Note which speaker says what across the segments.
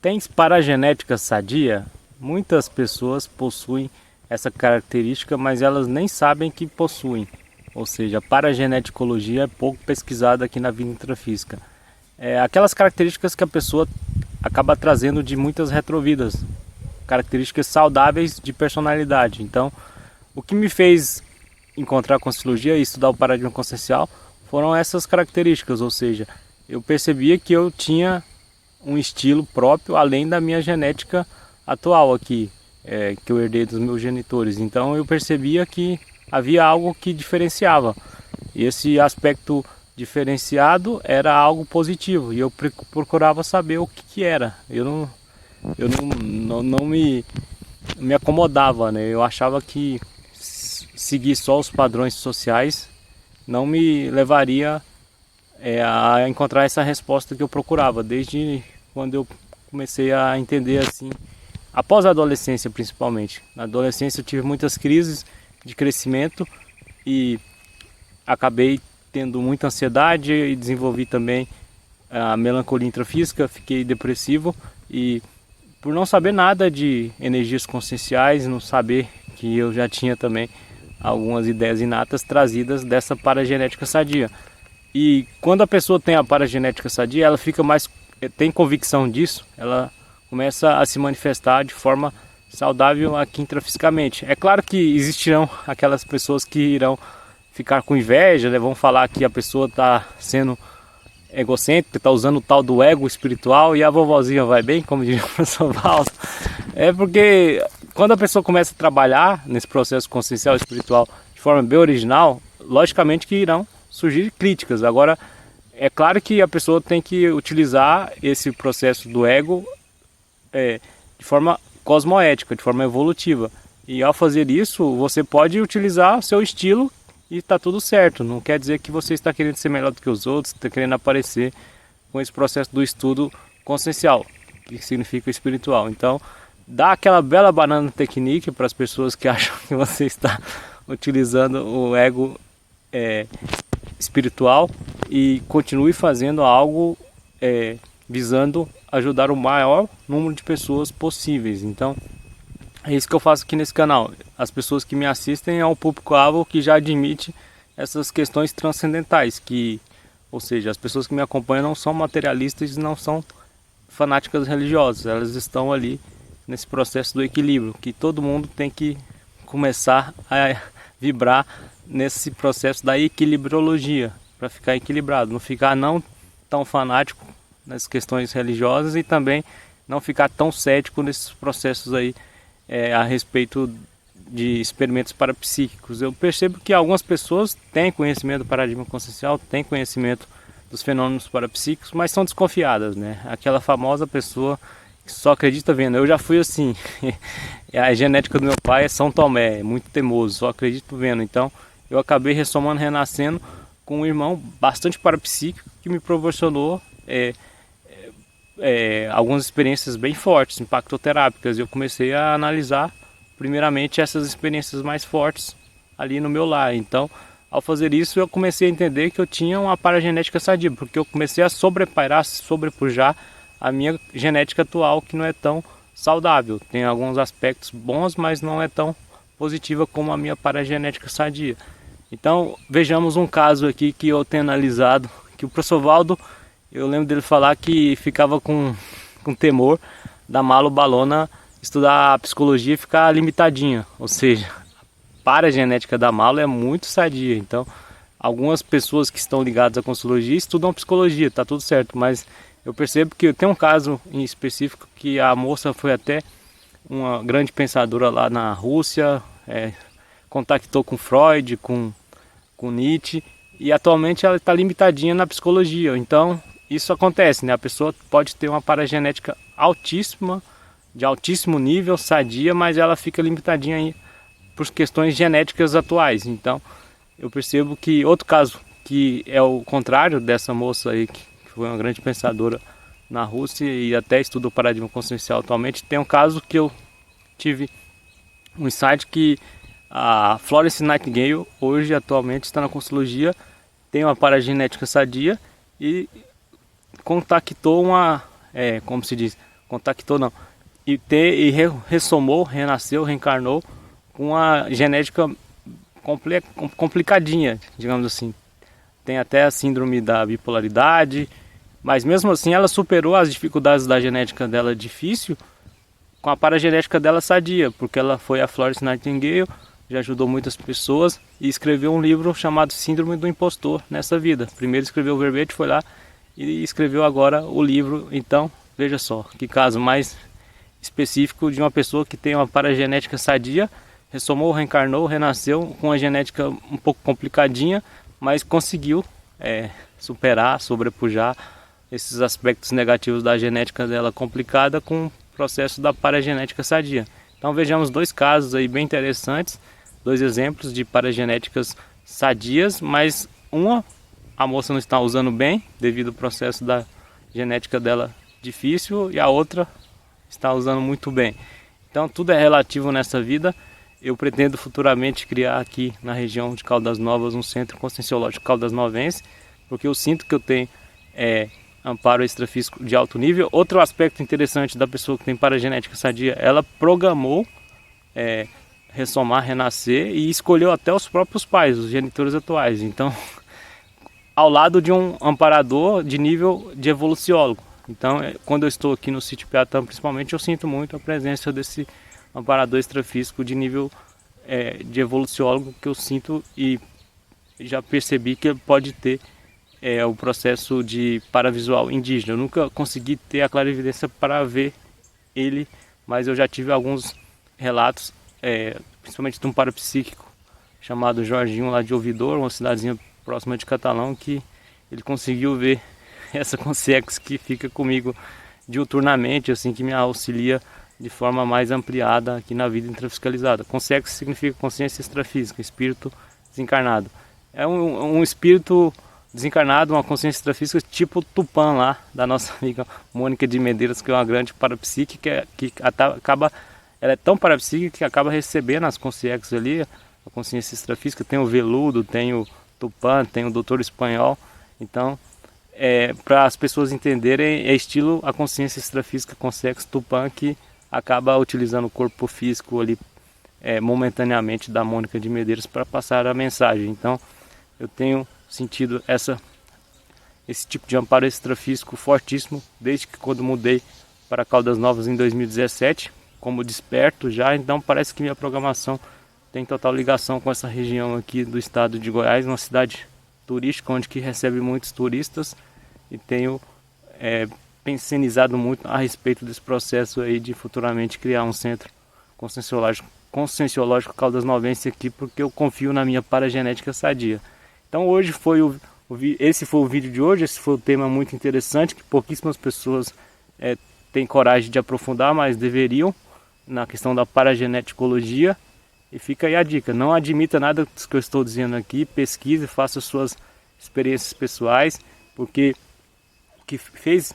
Speaker 1: Tem paragenética sadia? Muitas pessoas possuem essa característica, mas elas nem sabem que possuem. Ou seja, a parageneticologia é pouco pesquisada aqui na vida intrafísica. É aquelas características que a pessoa acaba trazendo de muitas retrovidas, características saudáveis de personalidade. Então, o que me fez encontrar a Conscienciologia e estudar o paradigma consciencial foram essas características, ou seja, eu percebia que eu tinha um estilo próprio além da minha genética atual aqui, que eu herdei dos meus genitores. Então eu percebia que havia algo que diferenciava. E esse aspecto diferenciado era algo positivo e eu procurava saber o que era. Eu não me acomodava, né? Eu achava que seguir só os padrões sociais não me levaria a encontrar essa resposta que eu procurava desde quando eu comecei a entender assim, após a adolescência principalmente. Na adolescência eu tive muitas crises de crescimento e acabei tendo muita ansiedade e desenvolvi também a melancolia intrafísica, fiquei depressivo e por não saber nada de energias conscienciais, não saber que eu já tinha também algumas ideias inatas trazidas dessa paragenética sadia. E quando a pessoa tem a paragenética sadia, ela fica mais, tem convicção disso, ela começa a se manifestar de forma saudável aqui intrafisicamente. É claro que existirão aquelas pessoas que irão ficar com inveja, né? Vão falar que a pessoa está sendo egocêntrica, está usando o tal do ego espiritual e a vovozinha vai bem, como diria o professor Valdo. É porque quando a pessoa começa a trabalhar nesse processo consciencial espiritual de forma bem original, logicamente que irão surgir críticas. Agora, é claro que a pessoa tem que utilizar esse processo do ego de forma cosmoética, de forma evolutiva. E ao fazer isso, você pode utilizar o seu estilo e está tudo certo. Não quer dizer que você está querendo ser melhor do que os outros, está querendo aparecer com esse processo do estudo consciencial, que significa espiritual. Então, dá aquela bela banana technique para as pessoas que acham que você está utilizando o ego espiritual e continue fazendo algo visando ajudar o maior número de pessoas possíveis. Então, é isso que eu faço aqui nesse canal. As pessoas que me assistem é um público-alvo que já admite essas questões transcendentais, ou seja, as pessoas que me acompanham não são materialistas e não são fanáticas religiosas, elas estão ali nesse processo do equilíbrio, que todo mundo tem que começar a vibrar nesse processo da equilibriologia, para ficar equilibrado, não ficar não tão fanático nas questões religiosas e também não ficar tão cético nesses processos aí a respeito de experimentos parapsíquicos. Eu percebo que algumas pessoas têm conhecimento do paradigma consciencial, têm conhecimento dos fenômenos parapsíquicos, mas são desconfiadas, né? Aquela famosa pessoa que só acredita vendo. Eu já fui assim. A genética do meu pai é São Tomé, é muito teimoso, só acredito vendo. Então eu acabei ressomando, renascendo com um irmão bastante parapsíquico que me proporcionou algumas experiências bem fortes, impactoterápicas. Eu comecei a analisar primeiramente essas experiências mais fortes ali no meu lar. Então, ao fazer isso, eu comecei a entender que eu tinha uma paragenética sadia, porque eu comecei a sobrepujar a minha genética atual, que não é tão saudável. Tem alguns aspectos bons, mas não é tão positiva como a minha paragenética sadia. Então, vejamos um caso aqui que eu tenho analisado, que o professor Valdo, eu lembro dele falar que ficava com temor da Malo Balona estudar a psicologia e ficar limitadinha, ou seja, a paragenética da Malo é muito sadia. Então, algumas pessoas que estão ligadas à Conscienciologia estudam psicologia, tá tudo certo, mas eu percebo que tem um caso em específico que a moça foi até uma grande pensadora lá na Rússia, contactou com Freud, com Nietzsche, e atualmente ela está limitadinha na psicologia. Então, isso acontece, né? A pessoa pode ter uma paragenética altíssima, de altíssimo nível, sadia, mas ela fica limitadinha aí por questões genéticas atuais. Então, eu percebo que outro caso que é o contrário dessa moça aí, que foi uma grande pensadora na Rússia e até estuda o paradigma consciencial atualmente, tem um caso que eu tive um insight que a Florence Nightingale hoje atualmente está na Conscienciologia, tem uma paragenética sadia e contactou como se diz, contactou não, ressomou, renasceu, reencarnou com uma genética complicadinha, digamos assim. Tem até a síndrome da bipolaridade, mas mesmo assim ela superou as dificuldades da genética dela difícil com a paragenética dela sadia, porque ela foi a Florence Nightingale, já ajudou muitas pessoas e escreveu um livro chamado Síndrome do Impostor nessa vida. Primeiro escreveu o verbete, foi lá e escreveu agora o livro. Então, veja só, que caso mais específico de uma pessoa que tem uma paragenética sadia, ressomou, reencarnou, renasceu com uma genética um pouco complicadinha, mas conseguiu superar, sobrepujar esses aspectos negativos da genética dela complicada com o processo da paragenética sadia. Então vejamos dois casos aí bem interessantes, dois exemplos de paragenéticas sadias, mas a moça não está usando bem devido ao processo da genética dela difícil e a outra está usando muito bem. Então tudo é relativo nessa vida. Eu pretendo futuramente criar aqui na região de Caldas Novas um centro conscienciológico Caldas Novense, porque eu sinto que eu tenho amparo extrafísico de alto nível. Outro aspecto interessante da pessoa que tem paragenética sadia, ela programou ressomar, renascer e escolheu até os próprios pais, os genitores atuais. Então, ao lado de um amparador de nível de evoluciólogo. Então, quando eu estou aqui no sítio Piatã, principalmente, eu sinto muito a presença desse amparador extrafísico de nível de evoluciólogo, que eu sinto e já percebi que ele pode ter o processo de paravisual indígena. Eu nunca consegui ter a clarividência para ver ele, mas eu já tive alguns relatos, principalmente de um parapsíquico chamado Jorginho, lá de Ouvidor, uma cidadezinha próxima de Catalão, que ele conseguiu ver essa consciência que fica comigo diuturnamente, assim, que me auxilia de forma mais ampliada aqui na vida intrafiscalizada. Consciência significa consciência extrafísica, espírito desencarnado. É um espírito desencarnado, uma consciência extrafísica tipo Tupã lá, da nossa amiga Mônica de Medeiros, que é uma grande parapsíquica, que acaba, ela é tão parapsíquica que acaba recebendo as consciências ali, a consciência extrafísica. Tem o Veludo, tem o Tupã, tem o Doutor Espanhol. Então, para as pessoas entenderem, é estilo a consciência extrafísica consciência Tupã, que acaba utilizando o corpo físico ali momentaneamente da Mônica de Medeiros para passar a mensagem. Então, eu tenho sentido esse tipo de amparo extrafísico fortíssimo desde que quando mudei para Caldas Novas em 2017, como desperto já. Então parece que minha programação tem total ligação com essa região aqui do estado de Goiás, uma cidade turística onde que recebe muitos turistas, e tenho pensionizado muito a respeito desse processo aí de futuramente criar um centro conscienciológico Caldas Novense aqui, porque eu confio na minha paragenética sadia. Então hoje esse foi o vídeo de hoje, esse foi o tema muito interessante, que pouquíssimas pessoas têm coragem de aprofundar, mas deveriam, na questão da parageneticologia. E fica aí a dica, não admita nada do que eu estou dizendo aqui, pesquise, faça suas experiências pessoais, porque o que fez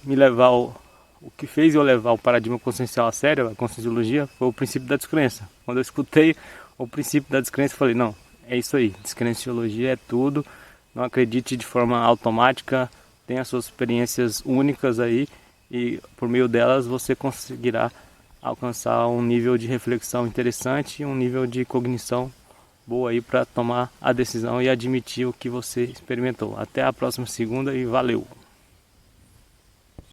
Speaker 1: eu levar o paradigma consciencial a sério, a conscienciologia, foi o princípio da descrença. Quando eu escutei o princípio da descrença, eu falei, não, é isso aí, descrenciologia é tudo, não acredite de forma automática, tenha suas experiências únicas aí, e por meio delas você conseguirá alcançar um nível de reflexão interessante e um nível de cognição boa aí para tomar a decisão e admitir o que você experimentou. Até a próxima segunda e valeu!